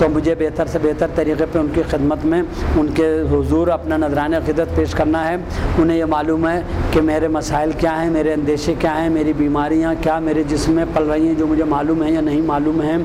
तो मुझे बेहतर से बेहतर तरीके पे उनकी खिदमत में उनके हुजूर अपना नजरान अक़ीदत पेश करना है। उन्हें ये मालूम है कि मेरे मसाइल क्या हैं, मेरे अंदेशे क्या हैं, मेरी बीमारियाँ क्या मेरे जिस्म में पल रही हैं जो मुझे मालूम है या नहीं मालूम है,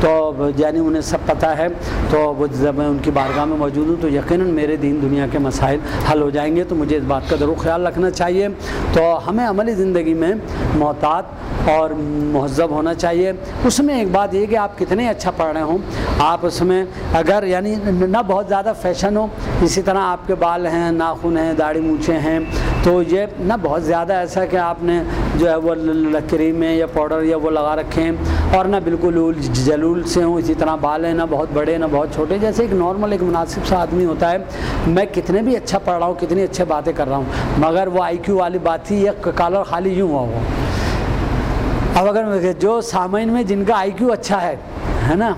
तो यानी उन्हें सब पता है। तो वो जब मैं उनकी बारगाह में मौजूद हूँ तो यकीनन मेरे दीन दुनिया के मसाइल हल हो जाएंगे। तो मुझे इस बात का ज़रूर ख्याल रखना चाहिए। तो हमें अमली ज़िंदगी में मोहतात और महज़्ज़ब होना चाहिए। उसमें एक बात ये कि आप कितने अच्छा पढ़ रहे हों, आप उसमें अगर यानी ना बहुत ज़्यादा फैशन हो, इसी तरह आपके बाल हैं, नाखून हैं, दाढ़ी मूछें हैं, तो ये ना बहुत ज़्यादा ऐसा कि आपने जो है वो क्रीम है या पाउडर या वो लगा रखे हैं, और ना बिल्कुल जलूल से हों, इसी तरह बाल हैं ना बहुत बड़े ना बहुत छोटे, जैसे एक नॉर्मल एक मुनासिब सा आदमी होता है। मैं कितने भी अच्छा पढ़ रहा हूँ, कितनी अच्छी बातें कर रहा हूँ, मगर वो IQ वाली बात थी, एक कॉलर खाली यूँ हुआ वो। अब अगर जो सामाइन में जिनका IQ अच्छा है ना,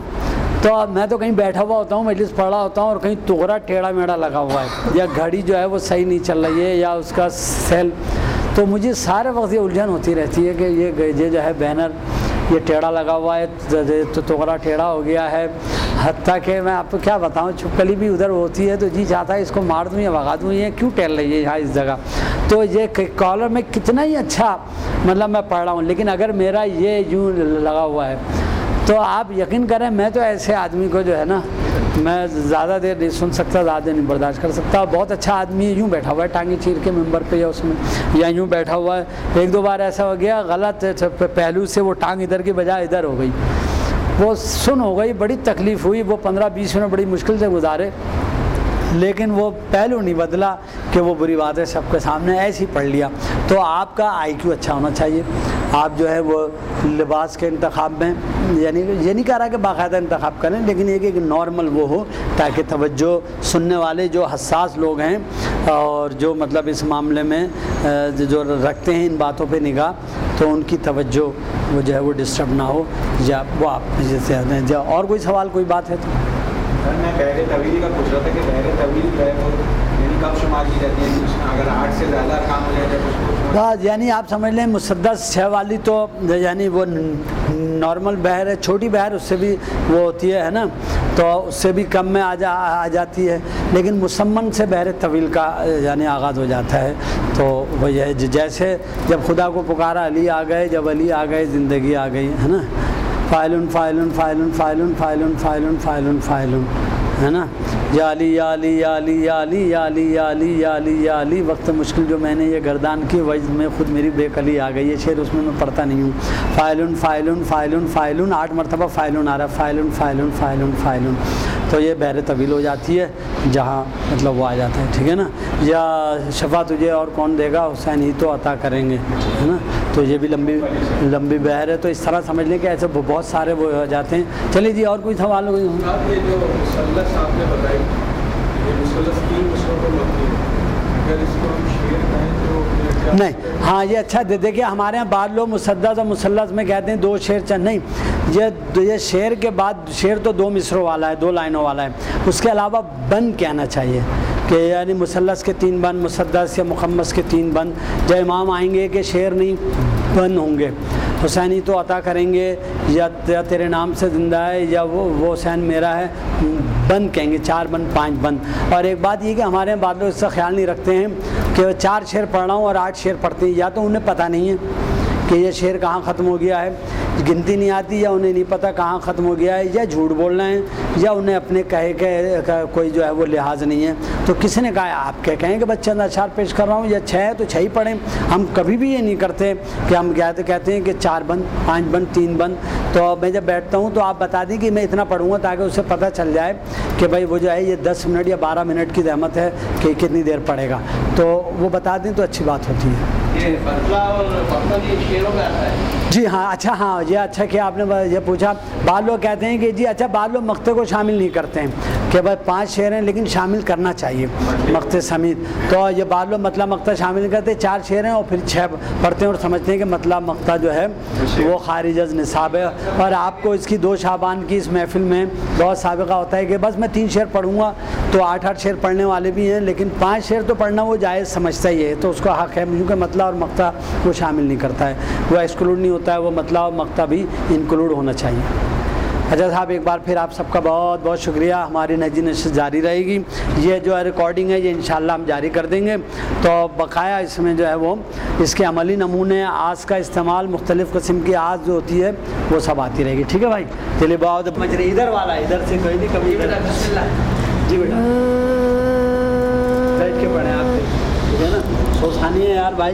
तो मैं तो कहीं बैठा हुआ होता हूँ, मजलिस पढ़ा होता हूँ और कहीं तोहरा टेढ़ा मेढ़ा लगा हुआ है, या घड़ी जो है वो सही नहीं चल रही है, या उसका सेल, तो मुझे सारे वक्त ये उलझन होती रहती है कि ये जो है बैनर ये टेढ़ा लगा हुआ है, तो तोहरा टेढ़ा हो गया है। हत्ता कि मैं आपको क्या बताऊँ, छुपकली भी उधर होती है तो जी चाहता है इसको मार दूँ या भगा दूँ, ये क्यों टेढ़ रही है यहाँ इस जगह। तो ये कॉलर में कितना ही अच्छा मतलब मैं पढ़ रहा हूँ, लेकिन अगर मेरा ये यूँ लगा हुआ है तो आप यकीन करें मैं तो ऐसे आदमी को जो है ना, मैं ज़्यादा देर नहीं सुन सकता, ज़्यादा देर नहीं बर्दाश्त कर सकता। बहुत अच्छा आदमी यूँ बैठा हुआ है टांगी चीर के मेंबर पे या उसमें, या यूँ बैठा हुआ है। एक दो बार ऐसा हो गया गलत पहलू से वो टांग इधर की बजाय इधर हो गई, वो सुन हो गई, बड़ी तकलीफ़ हुई। वो 15-20 मिनट बड़ी मुश्किल से गुजारे, लेकिन वो पहलू नहीं बदला कि वो बुरी बात है सबके सामने ऐसे ही पढ़ लिया। तो आपका IQ अच्छा होना चाहिए। आप जो है वो लिबास के इंतखाब में, यानी ये नहीं कह रहा कि बाकायदा इंतखाब करें, लेकिन एक नॉर्मल वो हो ताकि तवज्जो सुनने वाले जो हसास लोग हैं और जो मतलब इस मामले में जो रखते हैं इन बातों पे निगाह, तो उनकी तवज्जो वो जो है वो डिस्टर्ब ना हो, या वो आप जैसे और कोई सवाल कोई बात है तो। मैं बहरे तवील का पूछ रहा था कि बहरे तवील जो है वो यानी कब शुमार की जाती है, उसमें अगर 8 से ज़्यादा काम हो जाए तो उसको, यानी आप समझ लें मुसद्दस 6 वाली तो यानी वो नॉर्मल बहर है, छोटी बहर उससे भी वो होती है ना, तो उससे भी कम में आ जाती है, लेकिन मुसम्मन से बहर तवील का यानी आगाज़ हो जाता है। तो वही है जैसे जब खुदा को पुकारा अली आ गए, जब अली आ गए ज़िंदगी आ गई, है ना। फ़ाइलुन फ़ाइलुन फ़ाइलुन फ़ाइलुन फ़ाइलुन फ़ाइलुन फ़ाइलुन फ़ाइलुन, है ना। या अली या अली या अली या अली या अली या अली या अली या अली, वक्त मुश्किल जो मैंने ये गर्दान की वजह में खुद मेरी बेकली आ गई। ये शेर उसमें मैं पढ़ता नहीं हूँ। फ़ाइलुन फ़ाइलुन फ़ाइलुन फ़ाइलुन 8 मरतबा फ़ाइलुन आ रहा है, फ़ाइलुन फ़ाइलुन फ़ाइलुन फ़ाइलुन, तो ये बहर तवील हो जाती है जहाँ मतलब वो आ जाता है, ठीक है ना। या शफ़ा तुझे और कौन देगा, हुसैन ही तो अता करेंगे, है ना। तो ये भी लंबी बहर है। तो इस तरह समझ लें कि ऐसे बहुत सारे वो हो जाते हैं। चलिए जी, और कोई सवाल हो? ये जो मुसल्लस आपने बताई, ये मुसल्लस 3 मिसरों पर मबनी है, अगर इसको हम शेर कहें तो नहीं, हाँ ये अच्छा देखिए, हमारे यहाँ बाद लोग मुसद्दस और मुसल्लस में कहते हैं 2 शेर चंद, नहीं, ये शेर के बाद शेर तो 2 मिसरों वाला है, 2 लाइनों वाला है, उसके अलावा बंद कहना चाहिए कि यानी मुसल्लस के 3 बंद, मुसद्दस या मुखम्मस के 3 बंद। जब इमाम आएंगे कि शेर नहीं बंद होंगे, हुसैनी तो अता करेंगे, या तेरे नाम से ज़िंदा है, या वो हुसैन मेरा है, बंद कहेंगे, 4 बंद 5 बंद। और एक बात ये कि हमारे यहाँ बाद लोग इसका ख्याल नहीं रखते हैं कि 4 शेर पढ़ रहा हूँ और 8 शेर पढ़ते हैं, या तो उन्हें पता नहीं है कि ये शेर कहाँ ख़त्म हो गया है, गिनती नहीं आती, या उन्हें नहीं पता कहाँ ख़त्म हो गया है, या झूठ बोल रहे हैं, या उन्हें अपने कहे के कोई जो है वो लिहाज नहीं है। तो किसी ने कहा आप क्या कहें कि बच्चे अशार पेश कर रहा हूँ, या 6 है तो 6 ही पढ़ें। हम कभी भी ये नहीं करते कि हम कहते हैं कि 4 बंद 5 बंद 3 बंद। तो मैं जब बैठता हूँ तो आप बता दें कि मैं इतना पढ़ूँगा ताकि उसे पता चल जाए कि भाई वो जो है ये 10 मिनट या 12 मिनट की ज़हमत है कि कितनी देर पड़ेगा, तो वो बता दें तो अच्छी बात होती है। ये फतला और फतला ये शेरों में आता है? जी हाँ, अच्छा, हाँ ये अच्छा कि आपने ये पूछा। बाद लोग कहते हैं कि जी अच्छा, बाद लोग मक्ते को शामिल नहीं करते हैं कि भाई 5 शेर हैं, लेकिन शामिल करना चाहिए मक्ते समेत। तो ये बाद लोग मतलब मक्ता शामिल नहीं करते, 4 शेर हैं और फिर 6 पढ़ते हैं और समझते हैं कि मतलब मक्ता जो है वो खारिज अज़ निसाब है। और आपको इसकी 2 शाबान की इस महफिल में बहुत साबिक़ा होता है कि बस मैं 3 शेर पढ़ूँगा, तो 8-8 शेर पढ़ने वाले भी हैं, लेकिन 5 शेर तो पढ़ना वो जायज़ समझता ही है, तो उसका हक़ है, क्योंकि मतलब और मक्ता वो शामिल नहीं करता है, वो एक्सक्लूड नहीं होता है, वो मतलब और मक्ता भी इंक्लूड होना चाहिए। अच्छा साहब, एक बार फिर आप सबका बहुत बहुत शुक्रिया। हमारी नशिस्त जारी रहेगी। ये जो है रिकॉर्डिंग है, ये इंशाल्लाह हम जारी कर देंगे। तो बकाया इसमें जो है वो इसके अमली नमूने, आज का इस्तेमाल, मुख्तलिफ़ किस्म की आज जो होती है वो सब आती रहेगी। ठीक है भाई, चलिए बहुत मजरे इधर वाला, इधर से कोई नहीं, कभी इधर। जी बेटा, बैठ के पढ़े आप, ठीक है ना, सोसानी है यार भाई।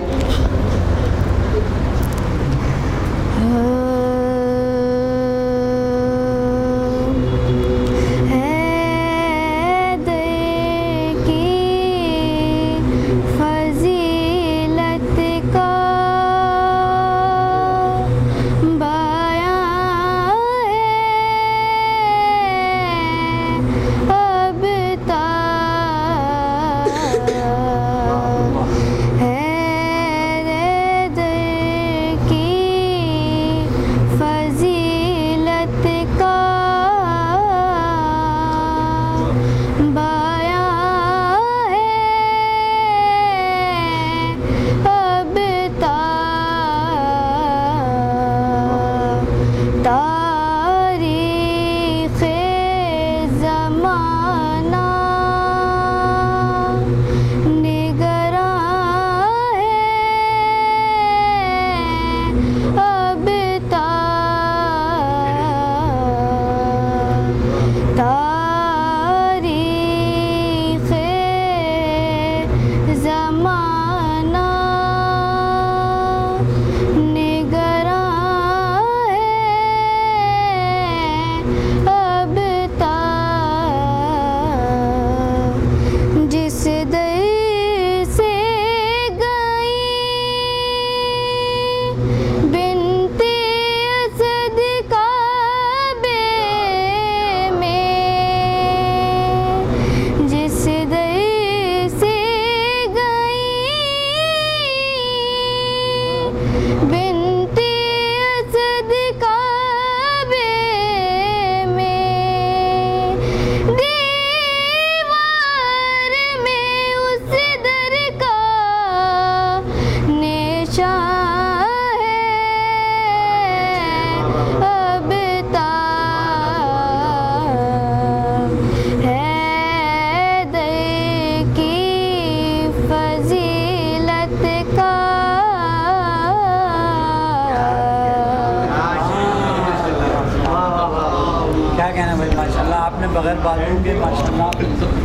बगैर बाजू के माशाल्लाह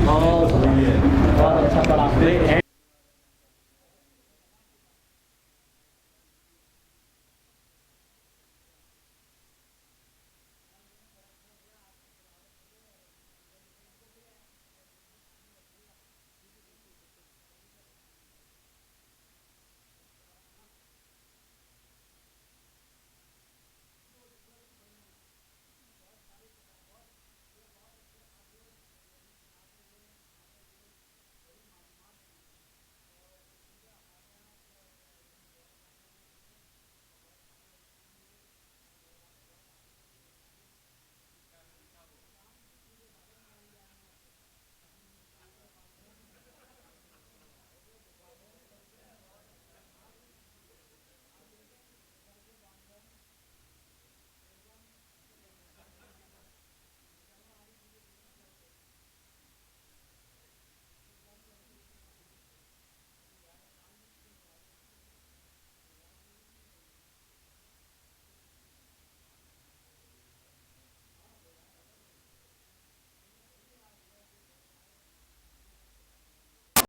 बहुत अच्छा पढ़ा।